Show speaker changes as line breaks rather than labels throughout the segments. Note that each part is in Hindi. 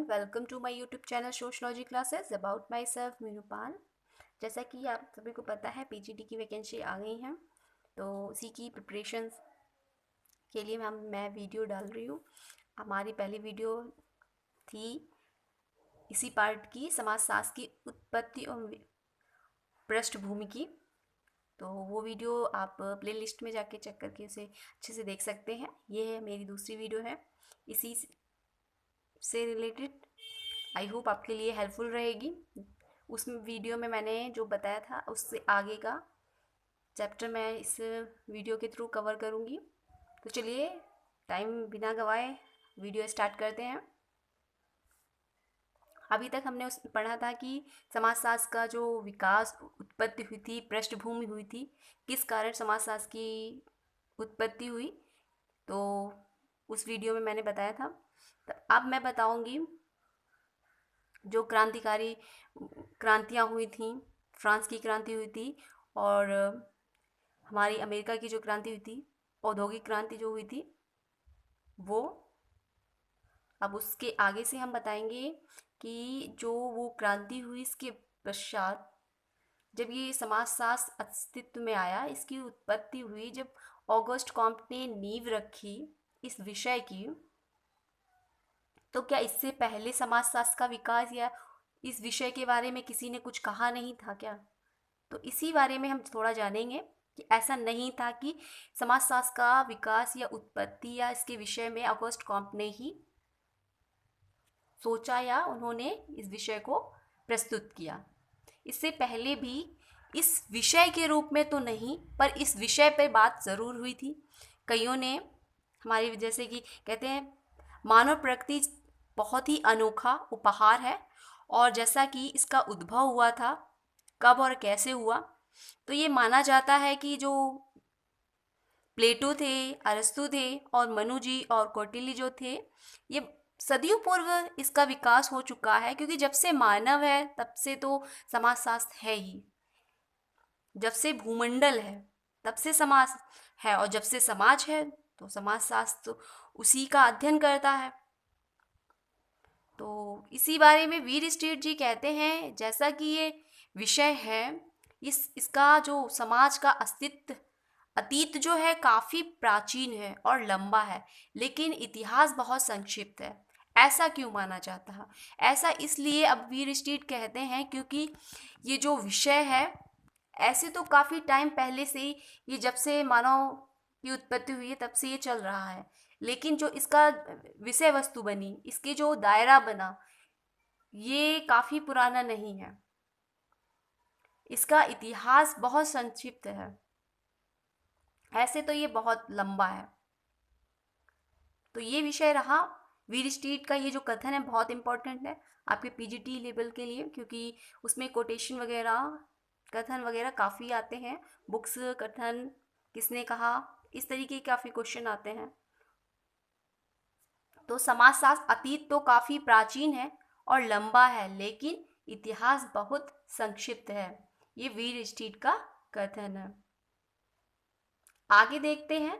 Welcome to my YouTube channel sociology classes about myself Meenupal. जैसा कि आप सभी को पता है पीजीटी की वैकेंसी आ गई हैं, तो उसी की प्रिपरेशन के लिए मैं वीडियो डाल रही हूँ। हमारी पहली वीडियो थी इसी पार्ट की, समाजशास्त्र की उत्पत्ति और पृष्ठभूमि की। तो वो वीडियो आप प्लेलिस्ट में जाके चेक करके उसे अच्छे से देख सकते हैं। ये है मेरी दूसरी वीडियो है इसी से रिलेटेड। आई होप आपके लिए हेल्पफुल रहेगी। उस वीडियो में मैंने जो बताया था उससे आगे का चैप्टर मैं इस वीडियो के थ्रू कवर करूँगी। तो चलिए टाइम बिना गवाए वीडियो स्टार्ट करते हैं। अभी तक हमने उस पढ़ा था कि समाजशास्त्र का जो विकास उत्पत्ति हुई थी, पृष्ठभूमि हुई थी, किस कारण समाजशास्त्र की उत्पत्ति हुई। तो उस वीडियो में मैंने बताया था। तो अब मैं बताऊंगी जो क्रांतिकारी क्रांतियाँ हुई थी। फ्रांस की क्रांति हुई थी और हमारी अमेरिका की जो क्रांति हुई थी, औद्योगिक क्रांति जो हुई थी वो। अब उसके आगे से हम बताएंगे कि जो वो क्रांति हुई इसके पश्चात जब ये समाजशास्त्र अस्तित्व में आया, इसकी उत्पत्ति हुई जब ऑगस्ट कॉम्ट ने नींव रखी इस विषय की, तो क्या इससे पहले समाजशास्त्र का विकास या इस विषय के बारे में किसी ने कुछ कहा नहीं था क्या? तो इसी बारे में हम थोड़ा जानेंगे कि ऐसा नहीं था कि समाजशास्त्र का विकास या उत्पत्ति या इसके विषय में ऑगस्ट कॉम्ट ने ही सोचा या उन्होंने इस विषय को प्रस्तुत किया। इससे पहले भी इस विषय के रूप में तो नहीं, पर इस विषय पर बात ज़रूर हुई थी। कईयों ने हमारी जैसे कि कहते हैं मानव प्रकृति बहुत ही अनोखा उपहार है, और जैसा कि इसका उद्भव हुआ था, कब और कैसे हुआ, तो ये माना जाता है कि जो प्लेटो थे, अरस्तु थे और मनु जी और कौटिल्य जो थे, ये सदियों पूर्व इसका विकास हो चुका है। क्योंकि जब से मानव है तब से तो समाजशास्त्र है ही। जब से भूमंडल है तब से समाज है, और जब से समाज है तो समाजशास्त्र तो उसी का अध्ययन करता है। तो इसी बारे में वीर स्ट्रीट जी कहते हैं, जैसा कि ये विषय है, इसका जो समाज का अस्तित्व अतीत जो है काफ़ी प्राचीन है और लंबा है, लेकिन इतिहास बहुत संक्षिप्त है। ऐसा क्यों माना जाता है? ऐसा इसलिए अब वीर स्ट्रीट कहते हैं क्योंकि ये जो विषय है, ऐसे तो काफ़ी टाइम पहले से ही, ये जब से मानव की उत्पत्ति हुई है तब से ये चल रहा है, लेकिन जो इसका विषय वस्तु बनी, इसके जो दायरा बना, ये काफ़ी पुराना नहीं है। इसका इतिहास बहुत संक्षिप्त है, ऐसे तो ये बहुत लंबा है। तो ये विषय रहा। वीर स्ट्रीट का ये जो कथन है बहुत इंपॉर्टेंट है आपके पीजीटी लेवल के लिए, क्योंकि उसमें कोटेशन वगैरह, कथन वगैरह काफ़ी आते हैं। बुक्स, कथन, किसने कहा, इस तरीके के काफ़ी क्वेश्चन आते हैं। तो समाजशास्त्र अतीत तो काफ़ी प्राचीन है और लंबा है, लेकिन इतिहास बहुत संक्षिप्त है। ये वीर स्ट्रीट का कथन है। आगे देखते हैं।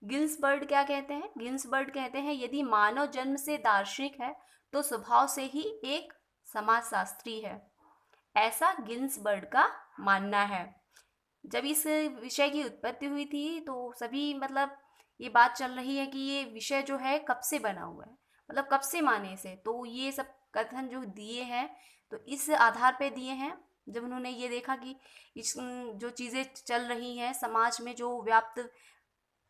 गिल्सबर्ग क्या कहते हैं? गिल्सबर्ग कहते हैं, यदि मानव जन्म से दार्शनिक है तो स्वभाव से ही एक समाजशास्त्री है। ऐसा गिल्सबर्ग का मानना है। जब इस विषय की उत्पत्ति हुई थी तो सभी ये बात चल रही है कि ये विषय जो है कब से बना हुआ है, कब से माने से। तो ये सब कथन जो दिए हैं तो इस आधार पे दिए हैं, जब उन्होंने ये देखा कि इस जो चीज़ें चल रही हैं समाज में, जो व्याप्त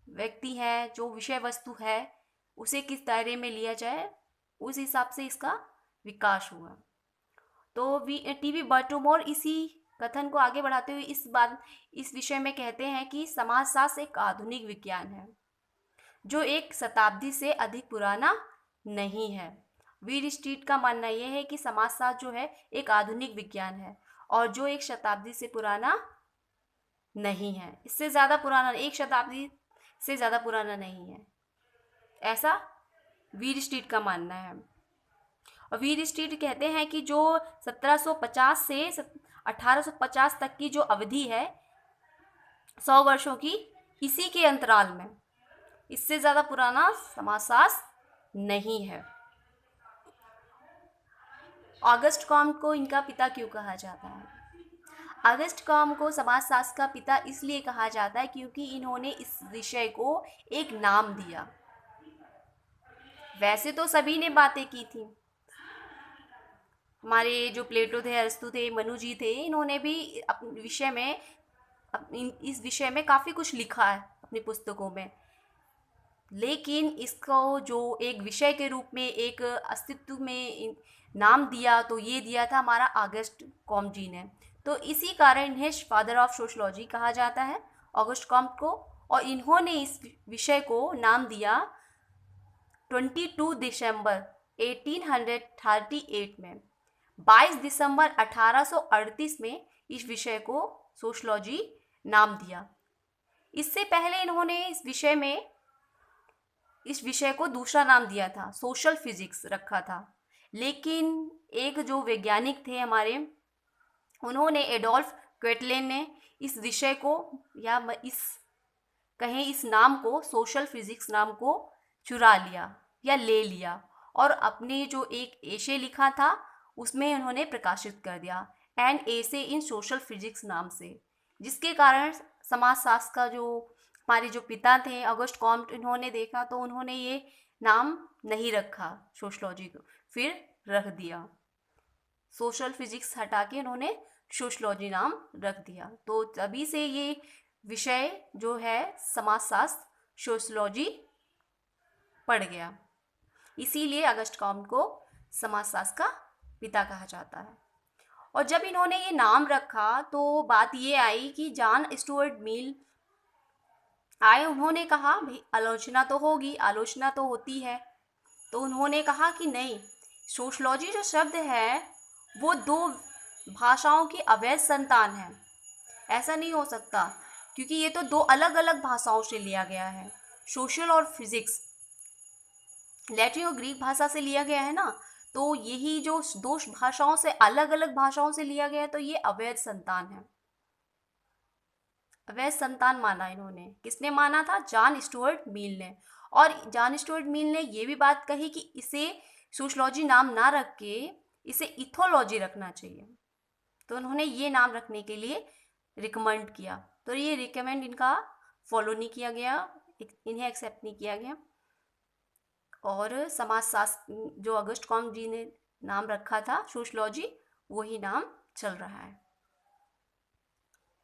व्यक्ति है, जो विषय वस्तु है, उसे किस दायरे में लिया जाए, उस हिसाब से इसका विकास हुआ। तो टीवी बर्टोमोर इसी कथन को आगे बढ़ाते हुए इस विषय में कहते हैं कि समाजशास्त्र एक आधुनिक विज्ञान है जो एक शताब्दी से अधिक पुराना नहीं है। वीर स्ट्रीट का मानना यह है कि समाजशास्त्र जो है एक आधुनिक विज्ञान है और जो एक शताब्दी से पुराना नहीं है। इससे ज़्यादा पुराना, एक शताब्दी से ज़्यादा पुराना नहीं है, ऐसा वीर स्ट्रीट का मानना है। और वीर स्ट्रीट कहते हैं कि जो 1750 से 1850 तक की जो अवधि है, 100 वर्षों की, इसी के अंतराल में, इससे ज़्यादा पुराना समाजशास्त्र नहीं है। ऑगस्ट कॉम्ट को इनका पिता क्यों कहा जाता है? ऑगस्ट कॉम्ट को समाजशास्त्र का पिता इसलिए कहा जाता है क्योंकि इन्होंने इस विषय को एक नाम दिया। वैसे तो सभी ने बातें की थी, हमारे जो प्लेटो थे, अरस्तु थे, मनु जी थे, इन्होंने भी अपने विषय में इस विषय में काफ़ी कुछ लिखा है अपनी पुस्तकों में, लेकिन इसको जो एक विषय के रूप में एक अस्तित्व में नाम दिया तो ये दिया था हमारा ऑगस्ट कॉम्ट जी ने। तो इसी कारण इन्हें फादर ऑफ सोशलॉजी कहा जाता है, ऑगस्ट कॉम्ट को। और इन्होंने इस विषय को नाम दिया 22 दिसंबर 1838 में। 22 दिसंबर 1838 में इस विषय को सोशलॉजी नाम दिया। इससे पहले इन्होंने इस विषय को दूसरा नाम दिया था, सोशल फिजिक्स रखा था। लेकिन एक जो वैज्ञानिक थे हमारे, उन्होंने एडोल्फ क्वेटलेन ने इस विषय को या इस नाम को, सोशल फिजिक्स नाम को चुरा लिया या ले लिया और अपने जो एक एशे लिखा था उसमें उन्होंने प्रकाशित कर दिया, an essay in social physics नाम से। जिसके कारण समाजशास्त्र का जो हमारे जो पिता थे ऑगस्ट कॉम्ट, इन्होंने देखा तो उन्होंने ये नाम नहीं रखा सोशलॉजी को, फिर रख दिया। सोशल फिजिक्स हटा के उन्होंने सोशलॉजी नाम रख दिया। तो तभी से ये विषय जो है समाजशास्त्र सोशलॉजी पड़ गया। इसीलिए अगस्ट कॉम्ट को समाजशास्त्र का पिता कहा जाता है। और जब इन्होंने ये नाम रखा तो बात ये आई कि जॉन स्टुअर्ट मिल आए, उन्होंने कहा भाई आलोचना तो होगी, आलोचना तो होती है। तो उन्होंने कहा कि नहीं, सोशलॉजी जो शब्द है वो दो भाषाओं की अवैध संतान है, ऐसा नहीं हो सकता, क्योंकि ये तो दो अलग अलग भाषाओं से लिया गया है। सोशल और फिजिक्स लैटिन और ग्रीक भाषा से लिया गया है ना, तो यही जो दो भाषाओं से, अलग अलग भाषाओं से लिया गया है, तो ये अवैध संतान है। अवैध संतान माना इन्होंने। किसने माना था? जॉन स्टुअर्ट मिल ने। और जॉन स्टुअर्ट मिल ने ये भी बात कही कि इसे सोशलॉजी नाम ना रख के इसे इथोलॉजी रखना चाहिए। तो उन्होंने ये नाम रखने के लिए रिकमेंड किया। तो ये रिकमेंड इनका फॉलो नहीं किया गया, इन्हें एक्सेप्ट नहीं किया गया। और समाजशास्त्र जो अगस्ट कॉम्ट जी ने नाम रखा था सोशलॉजी, वही नाम चल रहा है।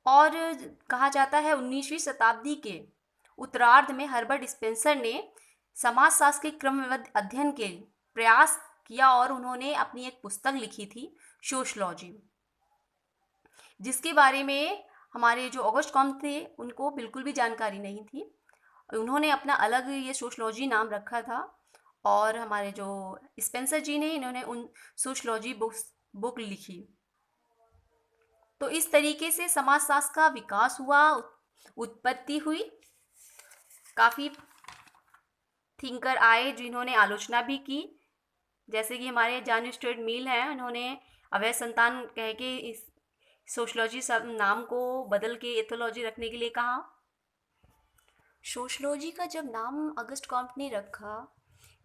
और कहा जाता है 19वीं शताब्दी के उत्तरार्ध में हर्बर्ट स्पेंसर ने समाजशास्त्र के क्रमबद्ध अध्ययन के प्रयास किया और उन्होंने अपनी एक पुस्तक लिखी थी सोशलॉजी, जिसके बारे में हमारे जो ऑगस्ट कॉम्ट थे उनको बिल्कुल भी जानकारी नहीं थी। उन्होंने अपना अलग ये सोशलॉजी नाम रखा था और हमारे जो स्पेंसर जी ने, इन्होंने उन सोशलॉजी बुक लिखी। तो इस तरीके से समाजशास्त्र का विकास हुआ, उत्पत्ति हुई। काफ़ी थिंकर आए जिन्होंने आलोचना भी की, जैसे कि हमारे जॉन स्टुअर्ट मिल हैं, उन्होंने अवैध संतान कह के इस सोशलॉजी सब नाम को बदल के एथोलॉजी रखने के लिए कहा। सोशलॉजी का जब नाम अगस्ट कॉम्ट ने रखा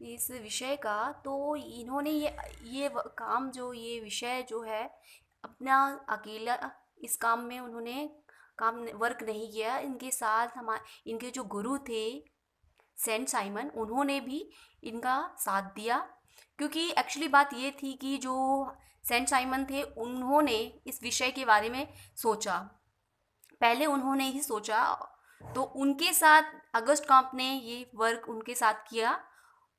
इस विषय का, तो इन्होंने ये काम जो ये विषय जो है अपना अकेला इस काम में उन्होंने वर्क नहीं किया। इनके साथ इनके जो गुरु थे सेंट साइमन, उन्होंने भी इनका साथ दिया। क्योंकि एक्चुअली बात ये थी कि जो सेंट साइमन थे उन्होंने इस विषय के बारे में सोचा, पहले उन्होंने ही सोचा, तो उनके साथ अगस्ट कॉम्ट ने ये वर्क उनके साथ किया।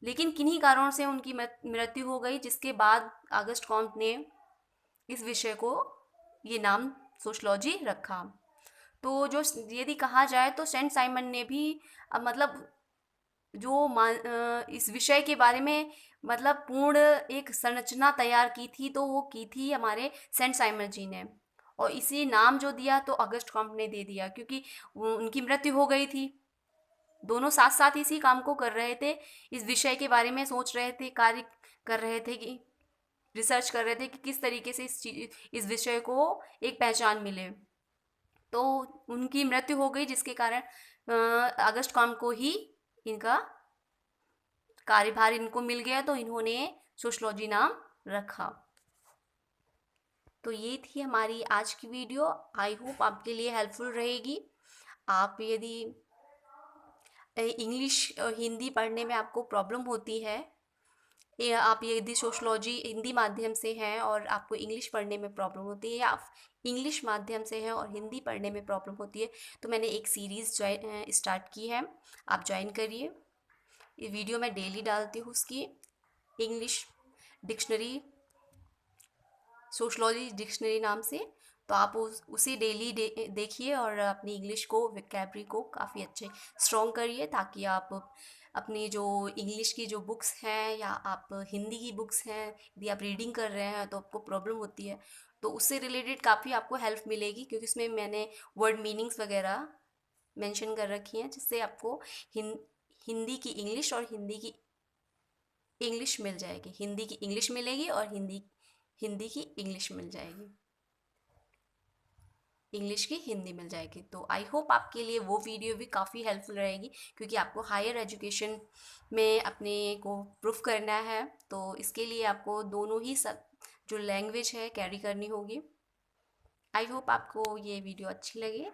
लेकिन किन्हीं कारणों से उनकी मृत्यु हो गई, जिसके बाद अगस्ट कॉम्ट ने इस विषय को ये नाम सोशलॉजी रखा। तो जो यदि कहा जाए तो सेंट साइमन ने भी मतलब जो इस विषय के बारे में मतलब पूर्ण एक संरचना तैयार की थी, तो वो की थी हमारे सेंट साइमन जी ने। और इसी नाम जो दिया तो अगस्ट कॉम्ट ने दे दिया, क्योंकि उनकी मृत्यु हो गई थी। दोनों साथ साथ इसी काम को कर रहे थे, इस विषय के बारे में सोच रहे थे, कार्य कर रहे थे, कि रिसर्च कर रहे थे कि किस तरीके से इस विषय को एक पहचान मिले। तो उनकी मृत्यु हो गई, जिसके कारण अगस्ट कॉम्ट को ही इनका कार्यभार इनको मिल गया, तो इन्होंने सोशलॉजी नाम रखा। तो ये थी हमारी आज की वीडियो। आई होप आपके लिए हेल्पफुल रहेगी। आप यदि इंग्लिश हिंदी पढ़ने में आपको प्रॉब्लम होती है, या आप यदि सोशलॉजी हिंदी माध्यम से हैं और आपको इंग्लिश पढ़ने में प्रॉब्लम होती है, या आप इंग्लिश माध्यम से हैं और हिंदी पढ़ने में प्रॉब्लम होती है, तो मैंने एक सीरीज़ स्टार्ट की है, आप ज्वाइन करिए। ये वीडियो मैं डेली डालती हूँ उसकी। इंग्लिश डिक्शनरी, सोशलॉजी डिक्शनरी नाम से। तो आप उसे डेली देखिए और अपनी इंग्लिश को, वोकैबलरी को काफ़ी अच्छे स्ट्रॉन्ग करिए, ताकि आप अपनी जो इंग्लिश की जो बुक्स हैं या आप हिंदी की बुक्स हैं, यदि आप रीडिंग कर रहे हैं तो आपको प्रॉब्लम होती है, तो उससे रिलेटेड काफ़ी आपको हेल्प मिलेगी, क्योंकि उसमें मैंने वर्ड मीनिंग्स वगैरह मेंशन कर रखी हैं, जिससे आपको हिंदी की इंग्लिश और हिंदी की इंग्लिश मिल जाएगी, हिंदी की इंग्लिश मिलेगी और हिंदी हिंदी की इंग्लिश मिल जाएगी, इंग्लिश की हिंदी मिल जाएगी। तो आई होप आपके लिए वो वीडियो भी काफ़ी हेल्पफुल रहेगी, क्योंकि आपको हायर एजुकेशन में अपने को प्रूफ करना है, तो इसके लिए आपको दोनों ही सब जो लैंग्वेज है कैरी करनी होगी। आई होप आपको ये वीडियो अच्छी लगे।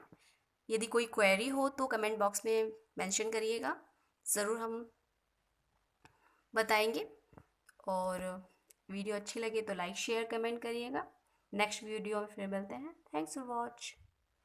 यदि कोई क्वेरी हो तो कमेंट बॉक्स में मेंशन करिएगा, ज़रूर हम बताएंगे। और वीडियो अच्छी लगे तो लाइक शेयर कमेंट करिएगा। नेक्स्ट वीडियो में फिर मिलते हैं। Thanks for watch.